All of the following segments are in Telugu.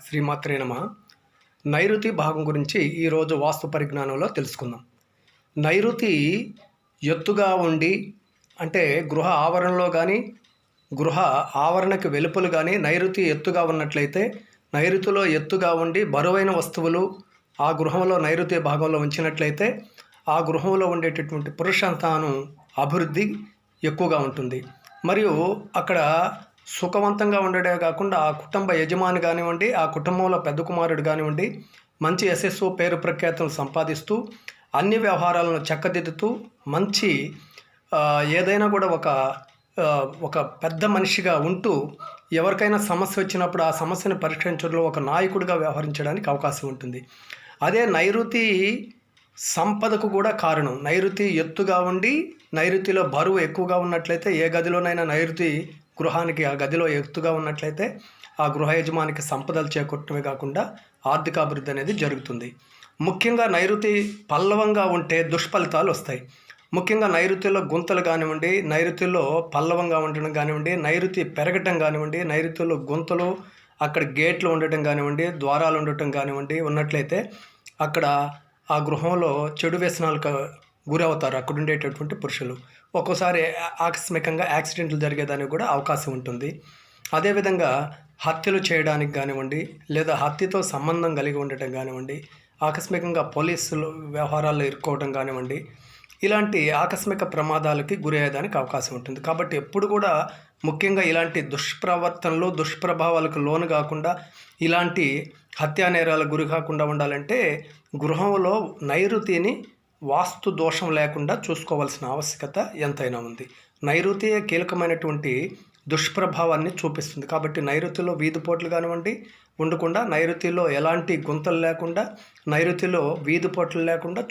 శ్రీమాత్రే నమః. నైరుతి భాగం గురించి ఈరోజు వాస్తు పరిజ్ఞానంలో తెలుసుకుందాం. నైరుతి ఎత్తుగా ఉండి అంటే గృహ ఆవరణలో కానీ గృహ ఆవరణకి వెలుపల కానీ నైరుతి ఎత్తుగా ఉన్నట్లయితే, నైరుతిలో ఎత్తుగా ఉండి బరువైన వస్తువులు ఆ గృహంలో నైరుతి భాగంలో ఉంచినట్లయితే ఆ గృహంలో ఉండేటటువంటి పురుష సంతానం అభివృద్ధి ఎక్కువగా ఉంటుంది. మరియు అక్కడ సుఖవంతంగా ఉండడే కాకుండా ఆ కుటుంబ యజమాని కానివ్వండి, ఆ కుటుంబంలో పెద్ద కుమారుడు కానివ్వండి, మంచి యశస్సు పేరు ప్రఖ్యాతులు సంపాదిస్తూ అన్ని వ్యవహారాలను చక్కదిద్దుతూ మంచి ఏదైనా కూడా ఒక పెద్ద మనిషిగా ఉంటూ ఎవరికైనా సమస్య వచ్చినప్పుడు ఆ సమస్యను పరిష్కరించడంలో ఒక నాయకుడిగా వ్యవహరించడానికి అవకాశం ఉంటుంది. అదే నైరుతి సంపదకు కూడా కారణం. నైరుతి ఎత్తుగా ఉండి నైరుతిలో బరువు ఎక్కువగా ఉన్నట్లయితే, ఏ గదిలోనైనా నైరుతి గృహానికి ఆ గదిలో ఎత్తుగా ఉన్నట్లయితే ఆ గృహ యజమానికి సంపదలు చేకూర్చడమే కాకుండా ఆర్థికాభివృద్ధి అనేది జరుగుతుంది. ముఖ్యంగా నైరుతి పల్లవంగా ఉంటే దుష్ఫలితాలు వస్తాయి. ముఖ్యంగా నైరుతిలో గుంతలు కానివ్వండి, నైరుతిలో పల్లవంగా ఉండడం కానివ్వండి, నైరుతి పెరగటం కానివ్వండి, నైరుతిలో గుంతలు అక్కడ గేట్లు ఉండటం కానివ్వండి, ద్వారాలు ఉండటం కానివ్వండి ఉన్నట్లయితే అక్కడ ఆ గృహంలో చెడు వ్యసనాలకు గురవుతారు అక్కడ ఉండేటటువంటి పురుషులు. ఒక్కోసారి ఆకస్మికంగా యాక్సిడెంట్లు జరిగేదానికి కూడా అవకాశం ఉంటుంది. అదేవిధంగా హత్యలు చేయడానికి కానివ్వండి, లేదా హత్యతో సంబంధం కలిగి ఉండటం కానివ్వండి, ఆకస్మికంగా పోలీసులు వ్యవహారాల్లో ఇరుక్కోవడం కానివ్వండి, ఇలాంటి ఆకస్మిక ప్రమాదాలకి గురయ్యేదానికి అవకాశం ఉంటుంది. కాబట్టి ఎప్పుడు కూడా ముఖ్యంగా ఇలాంటి దుష్ప్రవర్తనలు దుష్ప్రభావాలకు లోను కాకుండా, ఇలాంటి హత్యా నేరాలకు గురి కాకుండా ఉండాలంటే గృహంలో నైరుతిని వాస్తు దోషం లేకుండా చూసుకోవాల్సిన ఆవశ్యకత ఎంతైనా ఉంది. నైరుతియే కీలకమైనటువంటి దుష్ప్రభావాన్ని చూపిస్తుంది. కాబట్టి నైరుతిలో వీధిపోట్లు కానివ్వండి ఉండకుండా, నైరుతిలో ఎలాంటి గుంతలు లేకుండా, నైరుతిలో వీధిపోట్లు లేకుండా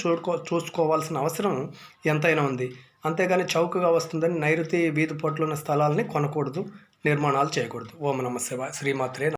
చూసుకోవాల్సిన అవసరం ఎంతైనా ఉంది. అంతేగాని చౌకగా వస్తుందని నైరుతి వీధిపోట్లు ఉన్న స్థలాలని కొనకూడదు, నిర్మాణాలు చేయకూడదు. ఓం నమః శివాయ. శ్రీమాత్రే నమః.